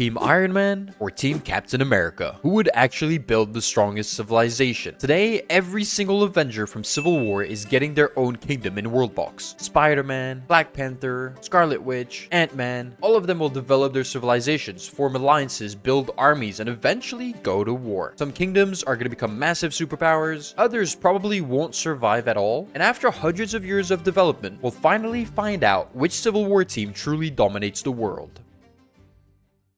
Team Iron Man or Team Captain America? Who would actually build the strongest civilization? Today, every single Avenger from Civil War is getting their own kingdom in WorldBox. Spider-Man, Black Panther, Scarlet Witch, Ant-Man, all of them will develop their civilizations, form alliances, build armies, and eventually go to war. Some kingdoms are going to become massive superpowers, others probably won't survive at all, and after hundreds of years of development, we'll finally find out which Civil War team truly dominates the world.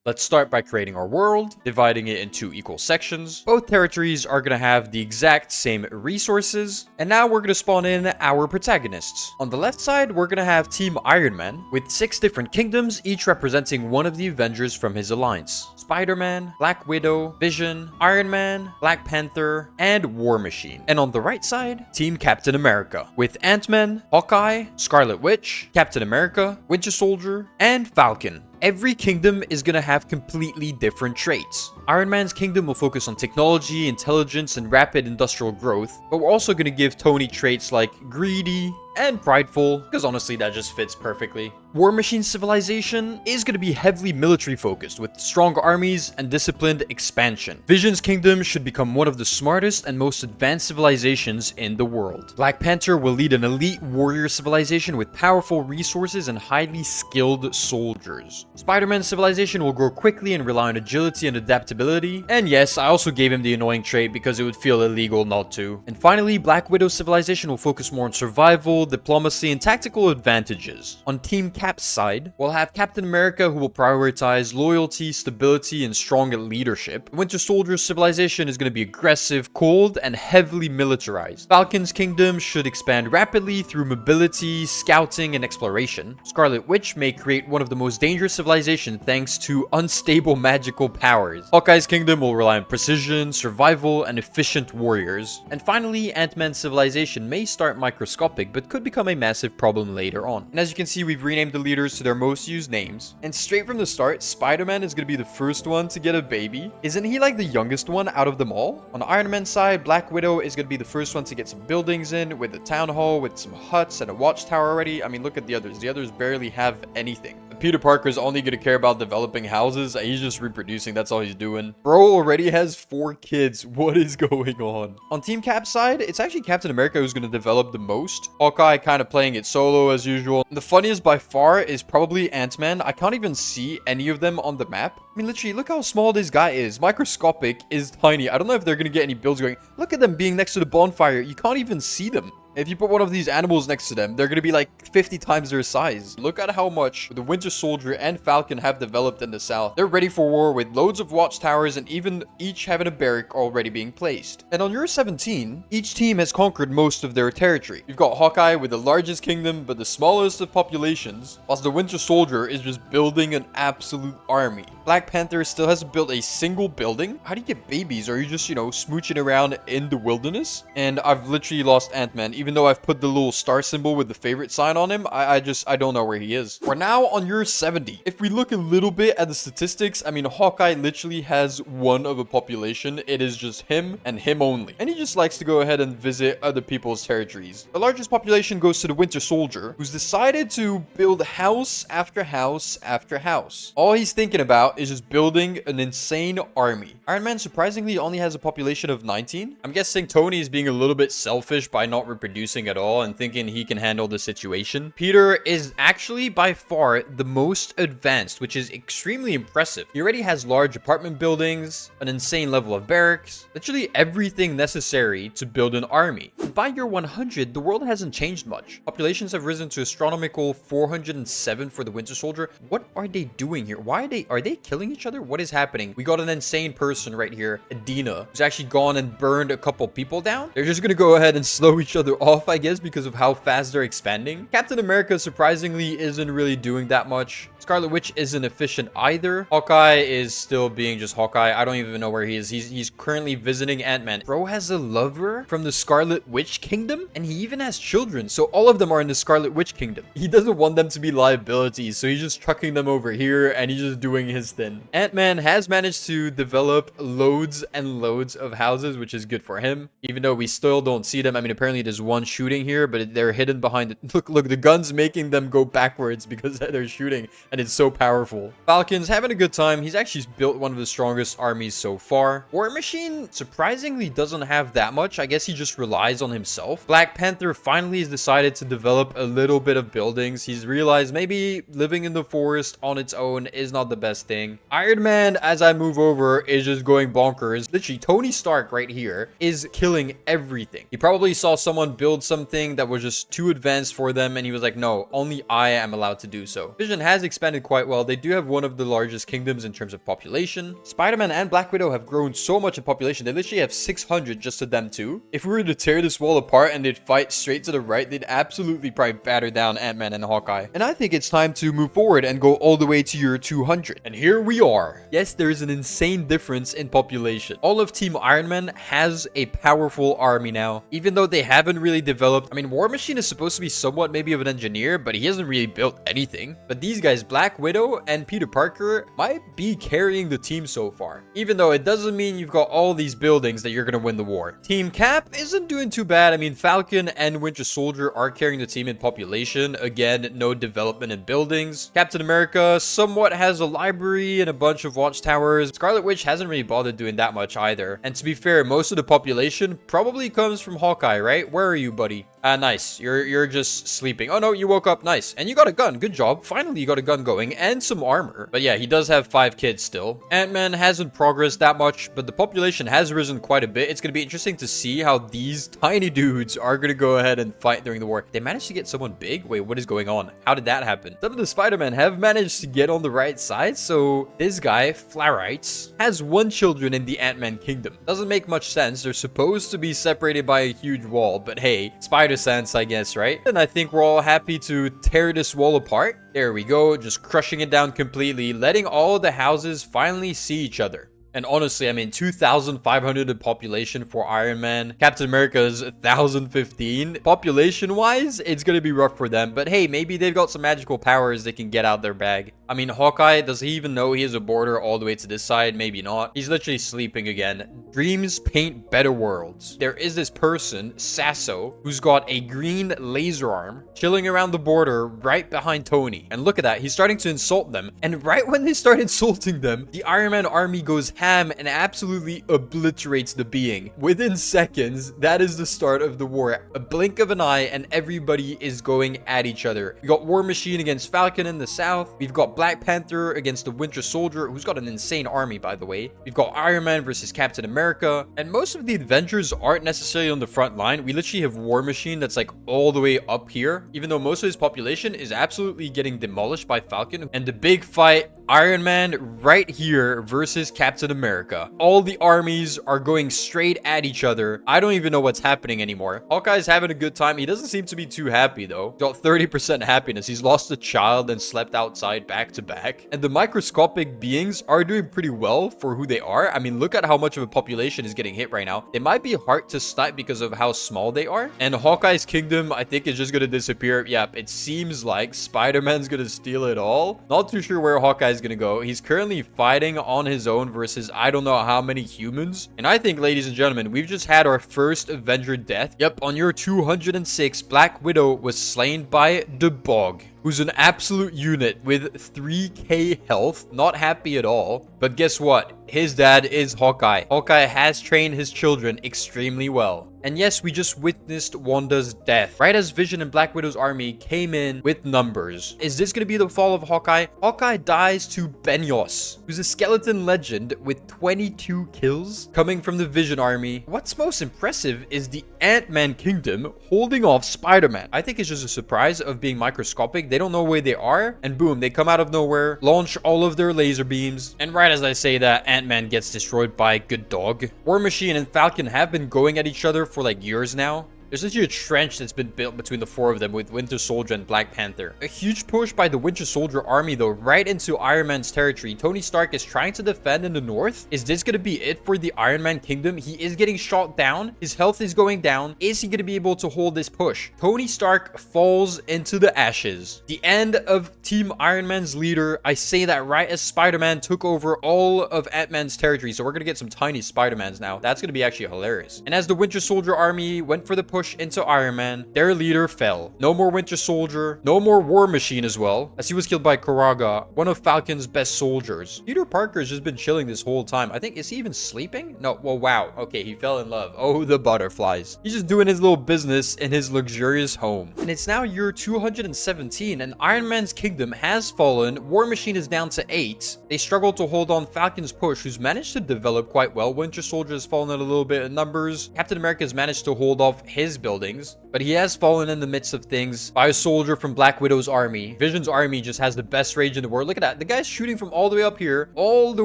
Let's start by creating our world, dividing it into equal sections. Both territories are going to have the exact same resources. And now we're going to spawn in our protagonists. On the left side, we're going to have Team Iron Man with 6 different kingdoms, each representing one of the Avengers from his alliance. Spider-Man, Black Widow, Vision, Iron Man, Black Panther, and War Machine. And on the right side, Team Captain America with Ant-Man, Hawkeye, Scarlet Witch, Captain America, Winter Soldier, and Falcon. Every kingdom is going to have completely different traits. Iron Man's kingdom will focus on technology, intelligence, and rapid industrial growth, but we're also going to give Tony traits like greedy and prideful, because honestly that just fits perfectly. War Machine's civilization is going to be heavily military focused, with strong armies and disciplined expansion. Vision's kingdom should become one of the smartest and most advanced civilizations in the world. Black Panther will lead an elite warrior civilization with powerful resources and highly skilled soldiers. Spider-Man's civilization will grow quickly and rely on agility and adaptability. And yes, I also gave him the annoying trait because it would feel illegal not to. And finally, Black Widow's civilization will focus more on survival, diplomacy, and tactical advantages. On Team Cap's side, we'll have Captain America, who will prioritize loyalty, stability, and strong leadership. Winter Soldier's civilization is going to be aggressive, cold, and heavily militarized. Falcon's kingdom should expand rapidly through mobility, scouting, and exploration. Scarlet Witch may create one of the most dangerous civilizations thanks to unstable magical powers. Hawkeye's kingdom will rely on precision, survival, and efficient warriors. And finally, Ant-Man's civilization may start microscopic, but could become a massive problem later on. And as you can see, we've renamed the leaders to their most used names. And straight from the start, Spider-Man is going to be the first one to get a baby. Isn't he like the youngest one out of them all? On Iron Man's side, Black Widow is going to be the first one to get some buildings in, with a town hall, with some huts and a watchtower already. I mean, look at the others. The others barely have anything. Peter Parker's only going to care about developing houses. He's just reproducing. That's all he's doing. Bro already has 4 kids. What is going on? On Team Cap's side, it's actually Captain America who's going to develop the most. Hawkeye kind of playing it solo as usual. The funniest by far is probably Ant-Man. I can't even see any of them on the map. I mean, literally, look how small this guy is. Microscopic is tiny. I don't know if they're going to get any builds going. Look at them being next to the bonfire. You can't even see them. If you put one of these animals next to them, they're going to be like 50 times their size. Look at how much the Winter Soldier and Falcon have developed in the south. They're ready for war with loads of watchtowers and even each having a barrack already being placed. And on your 17, each team has conquered most of their territory. You've got Hawkeye with the largest kingdom but the smallest of populations, whilst the Winter Soldier is just building an absolute army. Black Panther still hasn't built a single building. How do you get babies? Are you just, smooching around in the wilderness? And I've literally lost Ant-Man. Even though I've put the little star symbol with the favorite sign on him, I don't know where he is. We're now on year 70. If we look a little bit at the statistics, I mean, Hawkeye literally has 1 of a population. It is just him and him only. And he just likes to go ahead and visit other people's territories. The largest population goes to the Winter Soldier, who's decided to build house after house after house. All he's thinking about is just building an insane army. Iron Man surprisingly only has a population of 19. I'm guessing Tony is being a little bit selfish by not reproducing at all and thinking he can handle the situation. Peter is actually by far the most advanced, which is extremely impressive. He already has large apartment buildings, an insane level of barracks, literally everything necessary to build an army. And by year 100, the world hasn't changed much. Populations have risen to astronomical 407 for the Winter Soldier. What are they doing here? Why are they killing each other? What is happening? We got an insane person right here, Adina, who's actually gone and burned a couple people down. They're just gonna go ahead and slow each other off, I guess, because of how fast they're expanding. Captain America surprisingly isn't really doing that much. Scarlet Witch isn't efficient either. Hawkeye is still being just Hawkeye. I don't even know where he is. He's currently visiting Ant-Man. Bro has a lover from the Scarlet Witch Kingdom, and he even has children. So all of them are in the Scarlet Witch Kingdom. He doesn't want them to be liabilities, so he's just trucking them over here, and he's just doing his thing. Ant-Man has managed to develop loads and loads of houses, which is good for him, even though we still don't see them. I mean, apparently there's ones shooting here, but they're hidden behind it. Look, the gun's making them go backwards because they're shooting, and it's so powerful. Falcon's having a good time. He's actually built one of the strongest armies so far. War Machine surprisingly doesn't have that much. I guess he just relies on himself. Black Panther finally has decided to develop a little bit of buildings. He's realized maybe living in the forest on its own is not the best thing. Iron Man, as I move over, is just going bonkers. Literally, Tony Stark right here is killing everything. He probably saw someone build something that was just too advanced for them, and he was like, no, only I am allowed to do so. Vision has expanded quite well. They do have one of the largest kingdoms in terms of population. Spider-Man and Black Widow have grown so much in population. They literally have 600 just to them too. If we were to tear this wall apart and they'd fight straight to the right, they'd absolutely probably batter down Ant-Man and Hawkeye. And I think it's time to move forward and go all the way to year 200. And here we are. Yes, there is an insane difference in population. All of Team Iron Man has a powerful army now, even though they haven't really developed. I mean, War Machine is supposed to be somewhat maybe of an engineer, but he hasn't really built anything. But these guys, Black Widow and Peter Parker, might be carrying the team so far. Even though it doesn't mean you've got all these buildings that you're going to win the war. Team Cap isn't doing too bad. I mean, Falcon and Winter Soldier are carrying the team in population. Again, no development in buildings. Captain America somewhat has a library and a bunch of watchtowers. Scarlet Witch hasn't really bothered doing that much either. And to be fair, most of the population probably comes from Hawkeye, right? Where are you, buddy? Nice. You're just sleeping. Oh, no, you woke up. Nice. And you got a gun. Good job. Finally, you got a gun going and some armor. But yeah, he does have 5 kids still. Ant-Man hasn't progressed that much, but the population has risen quite a bit. It's going to be interesting to see how these tiny dudes are going to go ahead and fight during the war. They managed to get someone big? Wait, what is going on? How did that happen? Some of the Spider-Men have managed to get on the right side, so this guy, Flarites, has 1 children in the Ant-Man kingdom. Doesn't make much sense. They're supposed to be separated by a huge wall, but hey, Spider sense, I guess, right? And I think we're all happy to tear this wall apart. There we go, just crushing it down completely, letting all the houses finally see each other. And honestly, I mean, 2,500 in population for Iron Man. Captain America's 1,015. Population-wise, it's going to be rough for them. But hey, maybe they've got some magical powers they can get out their bag. I mean, Hawkeye, does he even know he has a border all the way to this side? Maybe not. He's literally sleeping again. Dreams paint better worlds. There is this person, Sasso, who's got a green laser arm chilling around the border right behind Tony. And look at that. He's starting to insult them. And right when they start insulting them, the Iron Man army goes ham and absolutely obliterates the being. Within seconds, that is the start of the war. A blink of an eye and everybody is going at each other. We got War Machine against Falcon in the south. We've got Black Panther against the Winter Soldier, who's got an insane army, by the way. We've got Iron Man versus Captain America. And most of the Avengers aren't necessarily on the front line. We literally have War Machine that's like all the way up here, even though most of his population is absolutely getting demolished by Falcon. And the big fight, Iron Man right here versus Captain America. All the armies are going straight at each other. I don't even know what's happening anymore. Hawkeye's having a good time. He doesn't seem to be too happy though. Got 30% happiness. He's lost a child and slept outside back to back. And the microscopic beings are doing pretty well for who they are. I mean, look at how much of a population is getting hit right now. They might be hard to snipe because of how small they are. And Hawkeye's kingdom, I think, is just gonna disappear. Yep, it seems like Spider-Man's gonna steal it all. Not too sure where Hawkeye's gonna go. He's currently fighting on his own versus I don't know how many humans. And I think, ladies and gentlemen, we've just had our first Avenger death. Yep, on year 206, Black Widow was slain by the Bog, who's an absolute unit with 3k health. Not happy at all. But guess what? His dad is Hawkeye. Hawkeye has trained his children extremely well. And yes, we just witnessed Wanda's death, right as Vision and Black Widow's army came in with numbers. Is this going to be the fall of Hawkeye? Hawkeye dies to Benyos, who's a skeleton legend with 22 kills coming from the Vision army. What's most impressive is the Ant-Man kingdom holding off Spider-Man. I think it's just a surprise of being microscopic. They don't know where they are, and boom, they come out of nowhere, launch all of their laser beams, and right as I say that, Ant-Man gets destroyed by Good Dog. War Machine and Falcon have been going at each other for like years now. There's literally a trench that's been built between the 4 of them with Winter Soldier and Black Panther. A huge push by the Winter Soldier army though, right into Iron Man's territory. Tony Stark is trying to defend in the north. Is this going to be it for the Iron Man kingdom? He is getting shot down. His health is going down. Is he going to be able to hold this push? Tony Stark falls into the ashes. The end of Team Iron Man's leader. I say that right as Spider-Man took over all of Ant-Man's territory. So we're going to get some tiny Spider-Mans now. That's going to be actually hilarious. And as the Winter Soldier army went for the push, push into Iron Man, their leader fell. No more Winter Soldier, no more War Machine as well, as he was killed by Karaga, one of Falcon's best soldiers. Peter Parker's just been chilling this whole time. I think, is he even sleeping? No, well, wow. Okay, he fell in love. Oh, the butterflies. He's just doing his little business in his luxurious home. And it's now year 217, and Iron Man's kingdom has fallen. War Machine is down to 8. They struggle to hold on Falcon's push, who's managed to develop quite well. Winter Soldier has fallen a little bit in numbers. Captain America has managed to hold off his buildings, but he has fallen in the midst of things by a soldier from Black Widow's army. Vision's army just has the best range in the world. Look at that. The guy's shooting from all the way up here, all the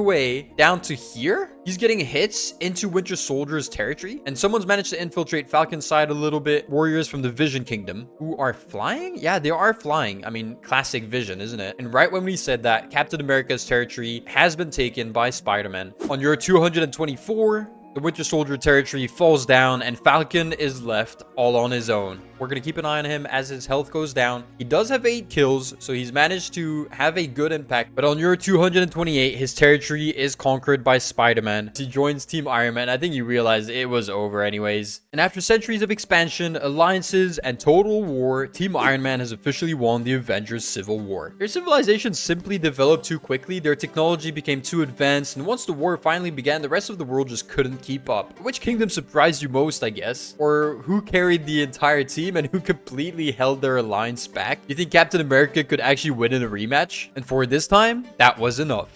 way down to here. He's getting hits into Winter Soldier's territory, and someone's managed to infiltrate Falcon's side a little bit. Warriors from the Vision Kingdom who are flying. Yeah, they are flying. I mean, classic Vision, isn't it? And right when we said that, Captain America's territory has been taken by Spider-Man. On year 224, the Winter Soldier territory falls down, and Falcon is left all on his own. We're going to keep an eye on him as his health goes down. He does have 8 kills, so he's managed to have a good impact. But on year 228, his territory is conquered by Spider-Man. He joins Team Iron Man. I think he realized it was over anyways. And after centuries of expansion, alliances, and total war, Team Iron Man has officially won the Avengers Civil War. Their civilization simply developed too quickly. Their technology became too advanced, and once the war finally began, the rest of the world just couldn't keep up. Which kingdom surprised you most, I guess? Or who carried the entire team and who completely held their alliance back? You think Captain America could actually win in a rematch? And for this time, that was enough.